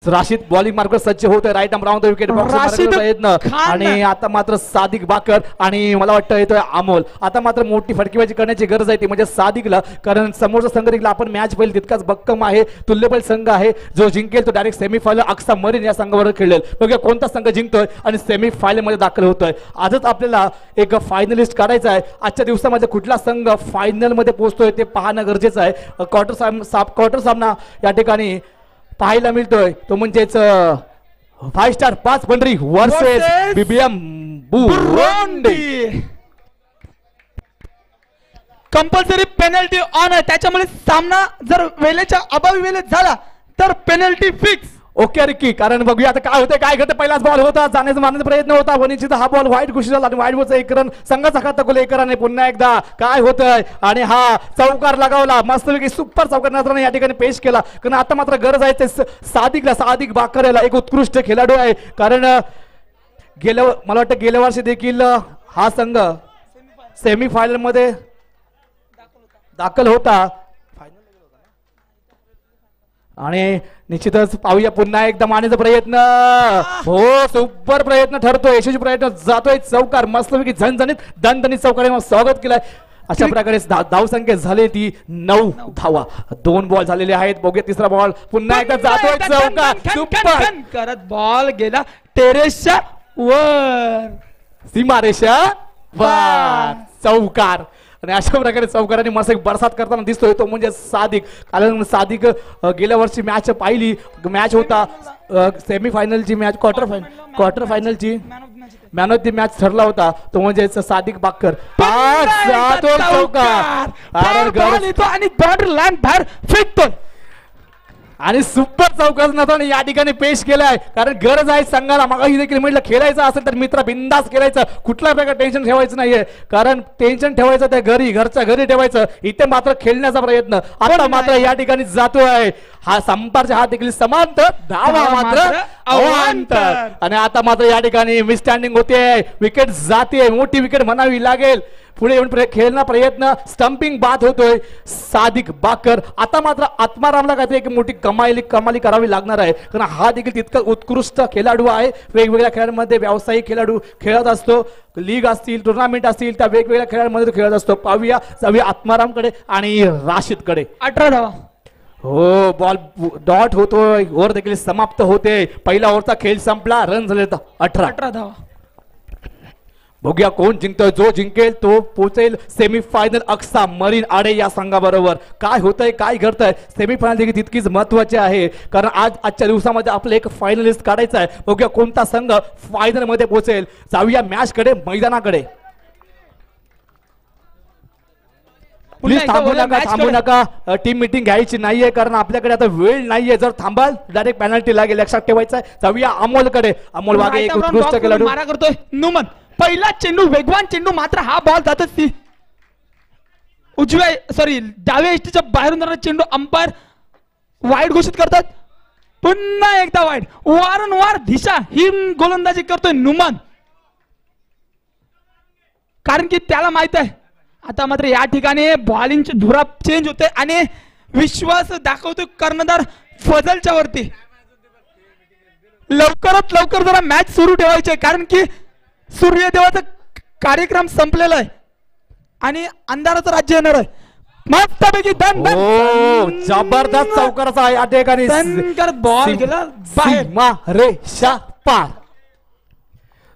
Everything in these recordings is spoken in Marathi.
राशिद बॉलिंग मार्कर सज्ज होत आहे. राईट आर्म विकेट प्रयत्न आणि आता मात्र सादिक बाकर आणि मला वाटतं येतोय अमोल. आता मात्र मोठी फटकेबाजी करण्याची गरज आहे ती म्हणजे सादिकला, कारण समोरचा संघ देखील आपण मॅच पाहिली तितकाच भक्कम आहे, तुल्यबळ संघ आहे. जो जिंकेल तो डायरेक्ट सेमीफायनल अक्सा मरीन या संघावर खेळेल. बघा कोणता संघ जिंकतोय आणि सेमीफायनल मध्ये दाखल होतोय. आजच आपल्याला एक फायनलिस्ट काढायचा आहे. आजच्या दिवसामध्ये कुठला संघ फायनल मध्ये पोहोचतोय ते पाहणं गरजेचं आहे. क्वार्टर सामना या ठिकाणी पाहायला मिळतोय तो म्हणजेच 5 star 5 Pandhari versus BBM Burundi. Compulsory penalty on आहे, त्याच्यामुळे सामना जर वेळेच्या अभावी वेळेत झाला तर पेनल्टी फिक्स. ओके रिकी, कारण बघूया आता काय होतंय काय घडतं. पहिलाच बॉल होता, जाण्याचा मारण्याचा प्रयत्न होता वनिचित, हा बॉल वाईट घोषित झाला आणि वाईट बॉलचा 1 रन संघाचा खाता गोल 1 रन. पुन्हा एकदा काय होतंय आणि हा चौकार लगावला मस्तपैकी सुपर चौकार नजराने या ठिकाणी पेश केला. कारण आता मात्र गरज आहे ते सादिक बाकर याला एक उत्कृष्ट खेळाडू आहे, कारण मला वाटतं गेल्या वर्षी देखील हा संघ सेमीफायनल मध्ये दाखल होता आणि निश्चितच पाहूया पुन्हा एकदा मारण्याचा प्रयत्न. हो सुपर प्रयत्न ठरतोय, यशस्वी प्रयत्न जातोय. चौकार मस्तपैकी झणझणीत दणदणीत चौकाराने स्वागत केलंय. अशा प्रकारे धावसंख्या झाली ती 9 धावा. 2 बॉल झालेले आहेत. बघूया तिसरा बॉल पुन्हा एकदा जातोय चौकार सुपर करत बॉल गेला टेरेसच्या वर, सीमारेषा वर चौकार. आणि अशा प्रकारे चौकारांनी मस्त एक बरसात करताना दिसतोय तो म्हणजे सादिक. कारण सादिक गेल्या वर्षी मॅच पाहिली, मॅच होता सेमीफायनलची मॅच, क्वार्टर फायनलची मॅन ऑफ द मॅच ठरला होता तो म्हणजे सादिक बाकर. चौकार आणि बॉर्डर लाईन बाहेर फेकतो आणि सुपर चौकार या ठिकाणी पेश केलाय. कारण गरज आहे संघाला, मागाही देखील म्हटलं खेळायचं असेल तर मित्र बिंदास खेळायचं, कुठल्या प्रकारे टेन्शन ठेवायचं नाहीये. कारण टेन्शन ठेवायचं त्या घरच्या घरी ठेवायचं, इथे मात्र खेळण्याचा प्रयत्न. आता मात्र या ठिकाणी जातोय हा संपारच्या हात देखील समांतर, धावा मात्र अवांतर. आणि आता मात्र या ठिकाणी मिसस्टँडिंग होते, विकेट जाते, मोठी विकेट म्हणावी लागेल. पुढे येऊन खेळण्याचा प्रयत्न, स्टंपिंग बाद होतोय सादिक बाकर. आता मात्र आत्मारामला काहीतरी एक मोठी कमाली करावी लागणार आहे, कारण हा देखील तितका उत्कृष्ट खेळाडू आहे. वेगवेगळ्या खेळांमध्ये व्यावसायिक खेळाडू खेळत असतो, लीग असतील टुर्नामेंट असतील त्या वेगवेगळ्या खेळांमध्ये खेळत असतो. पाहूया जाऊया आत्मारामकडे आणि राशिदकडे. 18 धावा. हो बॉल डॉट होतोय, ओव्हर देखील समाप्त होते. पहिला ओव्हरचा खेळ संपला, रन झाले 18 धावा. बघूया कोण जिंकतोय. जो जिंकेल तो पोहोचेल सेमीफायनल अक्सा मरीन आडे या संघाबरोबर. काय होतंय काय घडतंय सेमीफायनल देखील तितकीच महत्वाची आहे, कारण आजच्या दिवसामध्ये आपलं एक फायनलिस्ट काढायचं आहे. बघूया कोणता संघ फायनल मध्ये पोहोचेल. जाऊया मॅच कडे, मैदानाकडे. प्लीज थांबू नका, टीम मीटिंग घ्यायची नाहीये कारण आपल्याकडे आता वेळ नाहीये. जर थांबाल डायरेक्ट पेनल्टी लागेल, लक्षात ठेवायचं आहे. जाऊया अमोलकडे. अमोल वागे एक उत्कृष्ट खेळाडू मारा करतोय. नुमन पहिला चेंडू वेगवान चेंडू, मात्र हा बॉल जातच ती डाव्या एसटीच्या बाहेरून जाणारा चेंडू अंपायर वाईड घोषित करतात. पुन्हा एकदा वाईड, वारंवार दिशा ही गोलंदाजी करतोय नुमन, कारण की त्याला माहित आहे आता मात्र या ठिकाणी बॉलिंगची धुरा चेंज होते आणि विश्वास दाखवतोय कर्णधार फजलच्या वरती. लवकरात लवकर जरा मॅच सुरू ठेवायचे, कारण की सूर्यदेवाचा कार्यक्रम संपलेला आहे आणि अंधाराचं राज्य येणार आहे. मस्तपैकी जबरदस्त चौकाराचा या ठिकाणी बॉल गेला बाहेर, रेषा पार.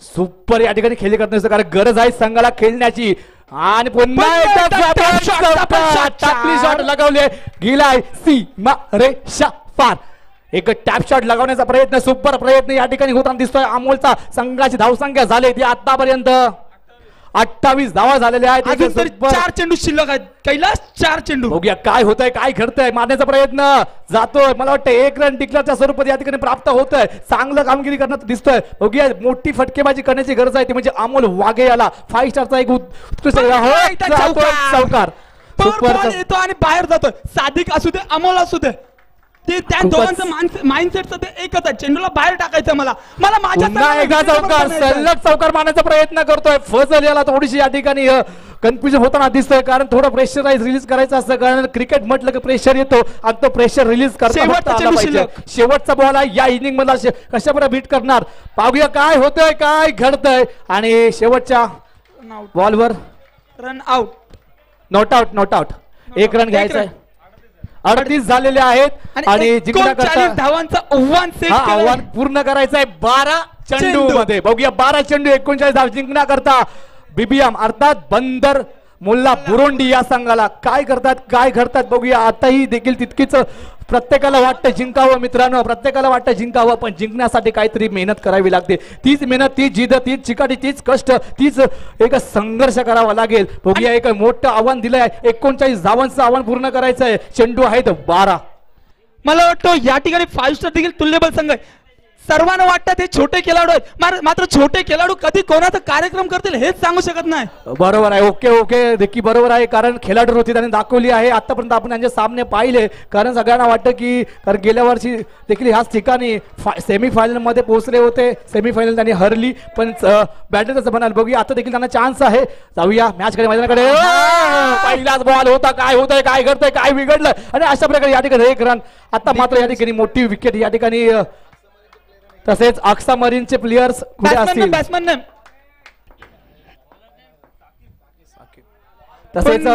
सुपर या ठिकाणी खेळी करत नसतं, कारण गरज आहे संघाला खेळण्याची. आणि पुन्हा एकदा टाकली शॉट लगावले गेलाय सीमा रेषा पार. एक टॅप शॉट लगावण्याचा प्रयत्न, सुपर प्रयत्न या ठिकाणी होताना दिसतोय अमोलचा. संघाची धावसंख्या झाली ती आतापर्यंत 28 धावा झालेल्या आहेत. 4 चेंडू शिल्लक आहेत. कैलास 4 चेंडू. बघूया काय होतंय काय घडतंय. मारण्याचा प्रयत्न जातोय, मला वाटतं 1 रन डिक्लेअरच्या स्वरूपात या ठिकाणी प्राप्त होतंय. चांगलं कामगिरी करण्यात दिसतोय. बघूया मोठी फटकेबाजी करण्याची गरज आहे ती म्हणजे अमोल वागे याला 5 स्टारचा एक उत्कृष्ट चौकार येतो आणि बाहेर जातोय. सादिक असू दे अमोल असू दे, ते त्या दोघांचं माइंडसेट सध्या एकच आहे, चेंडूला बाहेर टाकायचं. मला माझ्या चौकार सलग चौकार मारण्याचा प्रयत्न करतोय. फजल याला थोडीशी या ठिकाणी कन्फ्युजन होताना दिसतोय, कारण थोडं प्रेशराईज रिलीज करायचं असतं, कारण क्रिकेट म्हटलं की प्रेशर येतो आणि तो प्रेशर रिलीज शेवटचा चेंडू शिल्लक. शेवटचा बॉल आहे या इनिंग मधला, कशा बरं बीट करणार पाहूया काय होतंय काय घडतंय. आणि शेवटच्या बॉलवर रन आउट, नॉट आउट एक रन घ्यायचा आहे. 38 झालेले आहेत आणि जिंकण्याकरता धावांचं आव्हान सेट आव्हान पूर्ण करायचं आहे 12 चेंडू मध्ये. बघूया 12 चेंडू 39 धाव जिंकण्याकरता बीबीएम अर्थात बंदर मुल्ला बुरुंडी या संघाला काय करतात काय घडतात बघूया. आताही देखील तितकीच प्रत्येकाला वाटतं जिंकावं मित्रांनो, प्रत्येकाला वाटतं जिंकावं, पण जिंकण्यासाठी काहीतरी मेहनत करावी लागते. तीच मेहनत, तीच जिद्द, तीच चिकाटी, तीच कष्ट, तीच एक संघर्ष करावा लागेल. बघूया एक मोठं आव्हान दिलंय, 39 धावांचं आव्हान पूर्ण करायचं आहे. चेंडू आहेत 12. मला वाटतं या ठिकाणी 5 स्टार देखील तुल्यबल संघ आहे. सर्वांना वाटतं ते छोटे खेळाडू आहेत, मात्र छोटे खेळाडू कधी कोणाचा कार्यक्रम करतील हेच सांगू शकत नाही. बरोबर आहे, ओके देखील बरोबर आहे, कारण खेळाडू होती त्यांनी दाखवली आहे. आतापर्यंत आपण त्यांचे सामने पाहिले, कारण सगळ्यांना वाटतं की कारण गेल्या वर्षी देखील ह्याच ठिकाणी सेमीफायनल मध्ये पोहोचले होते. सेमीफायनल त्यांनी हरली, पण बॅटर तसं म्हणाल. बघूया आता देखील त्यांना चान्स आहे. जाऊया मॅच कडे, मैदानाकडे. पहिलाच बॉल होता, काय होतंय काय घडतंय काय बिघडलं, आणि अशा प्रकारे या ठिकाणी 1 रन. आता मात्र या ठिकाणी मोठी विकेट या ठिकाणी. तसेच अक्सा मरीनचे प्लेयर्स कुठे असतील, तसेच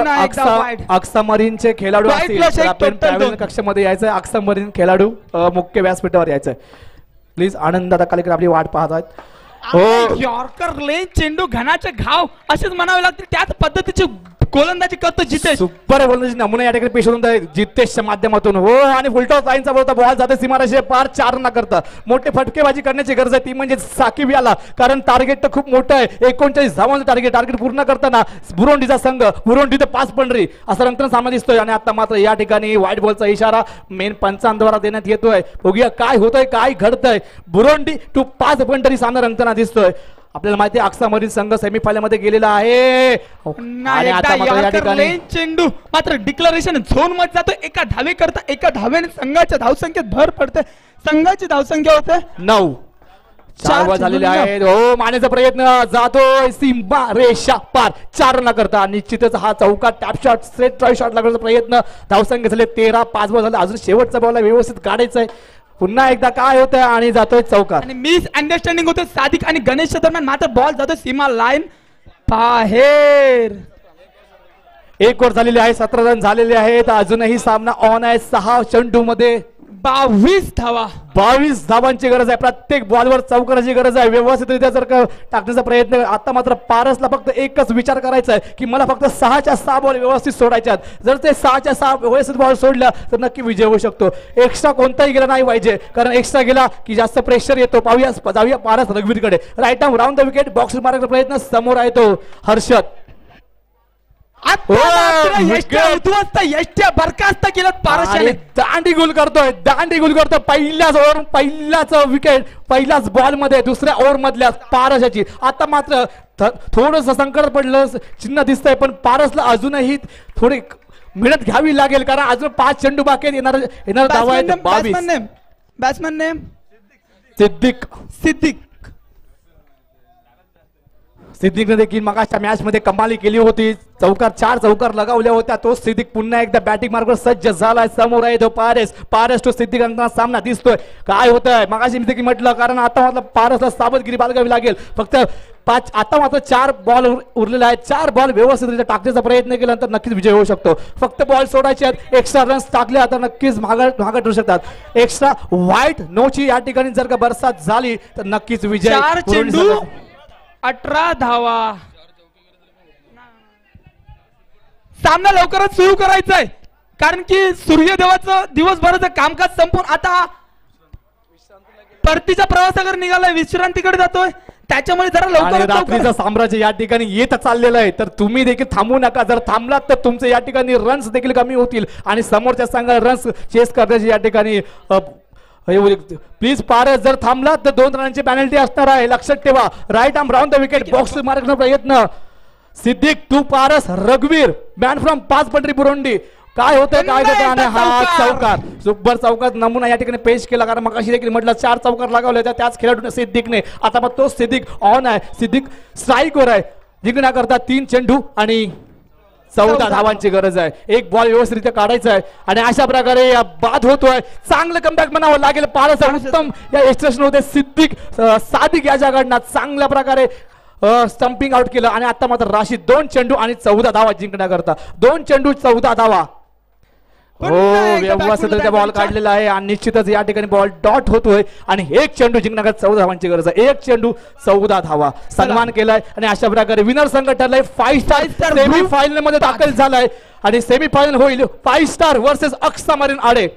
अक्सा मरीनचे खेळाडू असतील तर आपण प्रावीण्य कक्षामध्ये यायचंय. अक्सा मरीन खेळाडू मुख्य व्यासपीठावर यायचंय. प्लीज आनंद दादा कालेकर आपली वाट पाहत आहेत. यॉर्कर लेन चेंडू घणाचे घाव असेच म्हणावे लागतील. त्याच पद्धतीचे गोलंदाजी करतो जितेश. सुपर गोलंदाजी नमुना या ठिकाणी पेश होऊन जितेशच्या माध्यमातून. हो, आणि फुलटॉस लाईनचा बोलता बॉल जाते सीमारेषे पार 4 रन करता. मोठे फटकेबाजी करण्याची गरज आहे, ती म्हणजे साकिब याला, कारण टार्गेट तर खूप मोठं आहे. 39 धावांचं टार्गेट पूर्ण करताना बुरुंडीचा संघ, बुरुंडी ते 5 पंढरी असा रंगतन सामना दिसतोय. आणि आता मात्र या ठिकाणी व्हाईट बॉलचा इशारा मेन पंचांद्वारा देण्यात येतोय. बघूया काय होतंय काय घडतंय. बुरुंडी टू 5 पंढरी सामना रंगताना दिसतोय. आपल्याला माहिती आहे अक्सा मरीन संघ सेमीफायनल मध्ये गेलेला आहे. आणि आता मात्र या ठिकाणी चेंडू मात्र डिक्लेरेशन झोन मध्ये जातो. एका धावे करता एका धावेने संघाच्या धावसंख्येत भर पडते. संघाची धावसंख्या होते 9. 4 बॉल झालेले आहेत. हो, मारण्याचा प्रयत्न जातोय सीमा रेषा पार 4 रन करता. निश्चितच हा चौका tap shot straight drive shot लागण्याचा प्रयत्न. धावसंख्या झाले 13. 5 बॉल झाले. अजून शेवटचा बॉल व्यवस्थित काढायचा आहे. पुन्हा एकदा काय होतंय आणि जातोय चौकार. आणि मिस अंडरस्टँडिंग होते सादिक आणि गणेशच्या दरम्यान. मात्र बॉल जातोय सीमा लाईन बाहेर. 1 ओव्हर झालेली आहे. 17 रन झालेले आहेत. अजूनही सामना ऑन आहे. 6 चेंडू मध्ये 22 धावा. 22 धावांची गरज आहे. प्रत्येक बॉलवर चौकाराची गरज आहे. व्यवस्थितरित्या जर का टाकण्याचा प्रयत्न. आता मात्र पारसला फक्त एकच विचार करायचा आहे की मला फक्त 6च्या 6 बॉल व्यवस्थित सोडायचे आहेत. जर ते 6च्या 6 व्यवस्थित बॉल सोडल्या तर नक्की विजय होऊ शकतो. एक्स्ट्रा कोणताही गेला नाही पाहिजे, कारण एक्स्ट्रा गेला की जास्त प्रेशर येतो. पाहूया जाऊया पारस रघुवीरकडे. Right arm round the wicket, बॉक्स मारण्याचा प्रयत्न. समोर आहे तो हर्षद. बरखास्त केलं पारशाने. दांडी गुल करतोय पहिल्याच विकेट पहिल्याच बॉल मध्ये दुसऱ्या ओव्हर मधल्या पारशाची. आता मात्र थोडस संकट पडलं चिन्ह दिसतंय, पण पारसला अजूनही थोडी मेहनत घ्यावी लागेल, कारण अजून 5 चेंडू बाकी येणार धावा आहेत. 22. Batsman name Siddique. सिद्दीकने देखील मागाच्या मॅच मध्ये कमाली केली होती. 4 चौकार लगावल्या होत्या. तो सिद्दीक पुन्हा एकदा बॅटिंग मार्गावर सज्ज झालाय. समोर आहे तो पारस टू सिद्दीक यांचा सामना दिसतोय. काय होतंय मागाशी मी देखील म्हटलं, कारण आता मात्र पारसला सावधगिरी बाळगावी लागेल. फक्त 5 आता मात्र 4 बॉल उरलेले आहेत. 4 बॉल व्यवस्थितरित्या टाकण्याचा प्रयत्न केल्यानंतर नक्कीच विजय होऊ शकतो. फक्त बॉल सोडायचे आहेत. एक्स्ट्रा रन्स टाकले आता नक्कीच मागे ठरू शकतात. एक्स्ट्रा व्हाईट नोची या ठिकाणी जर का बरसात झाली तर नक्कीच विजय. 4 चेंडू 18 धावा. सामना लवकरच सुरू करायचा आहे, कारण की सूर्यदेवाचं दिवसभराचं कामकाज संपून आता परतीच्या प्रवासाकडे निघालाय, विश्रांतीकडे जातोय. त्याच्यामुळे जरा लवकर रात्रीचं साम्राज्य या ठिकाणी येत चाललेलं आहे. तर तुम्ही देखील थांबू नका. जर थांबलात तर तुमचे या ठिकाणी रन्स देखील कमी होतील आणि समोरच्या संघाला रन्स चेस करण्याची या ठिकाणी प्लीज पारस जर थांबला तर 2 रनांची पेनल्टी असणार आहे, लक्षात ठेवा. Right arm round the wicket, बॉक्स मारण्याचा प्रयत्न. सिद्दीक टू पारस, रघुवीर मॅन फ्रॉम 5 पंढरी बुरुंडी. काय होतंय काय होतं, आणि हा चौकार सुपर चौकार नमुना या ठिकाणी पेश केला, कारण मग अशी देखील म्हटलं 4 चौकार लगावले होत्या त्याच खेळाडूने सिद्दीकने. आता मग तो सिद्दीक ऑन आहे. सिद्दीक स्ट्राईक वर आहे. जिंकण्याकरता 3 चेंडू आणि 14 धावांची गरज आहे. एक बॉल व्यवस्थितरित्या काढायचा आहे आणि अशा प्रकारे बाद होतोय. चांगलं कमबॅक म्हणावं लागेल. फारच उत्तम या एक्स्ट्रेशन होते. सादिक याच्याकडनं चांगल्या प्रकारे स्टंपिंग आउट केलं आणि आता मात्र राशीद 2 चेंडू आणि 14 धावा जिंकण्याकरता. 2 चेंडू 14 धावा. हो, व्यवस्थितरित्या बॉल काढलेला आहे आणि निश्चितच या ठिकाणी बॉल डॉट होतोय आणि 1 चेंडू जिंकण्याकरता 14 धावांची गरज आहे. 1 चेंडू 14 धावा. सन्मान केलाय आणि अशा प्रकारे विनर संघ ठरलाय. 5 स्टार सेमी फायनल मध्ये दाखल झालाय आणि सेमी फायनल होईल 5 स्टार वर्सेस अक्सामरीन आडे.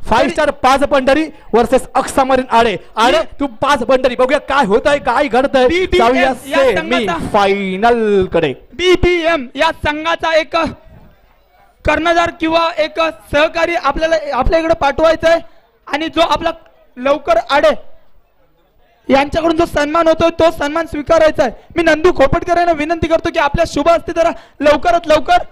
5 स्टार 5 पंढरी वर्सेस अक्सामरीन आडे. आडे तू 5 पंढरी. बघूया काय होत आहे, काय घडतंय. जाऊया सेमी फायनल कडे. BBM या संघाचा एक कर्णधार किंवा एक सहकारी आपल्याला आपल्या इकडे पाठवायचा आहे आणि जो आपला लवकर आडे यांच्याकडून जो सन्मान होतोय तो सन्मान स्वीकारायचा आहे. मी नंदू खोपटकर यांना विनंती करतो की आपल्या शुभ हस्ते जरा लवकरात लवकर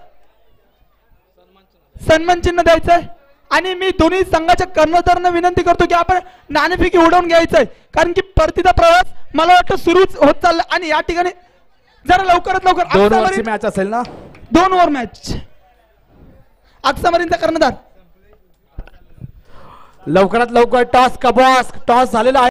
सन्मान चिन्ह द्यायचं आहे आणि मी दोन्ही संघाच्या कर्णधारांना विनंती करतो की आपण नाणेफेकी उडवून घ्यायचंय कारण की परतीचा प्रवास मला वाटतं सुरूच होत चालला आणि या ठिकाणी जरा लवकरात लवकर 2 ओव्हरची मॅच असेल ना. 2 ओव्हर मॅच. अक्सामरीनचा कर्णधार लवकरात लवकर टॉस झालेला आहे.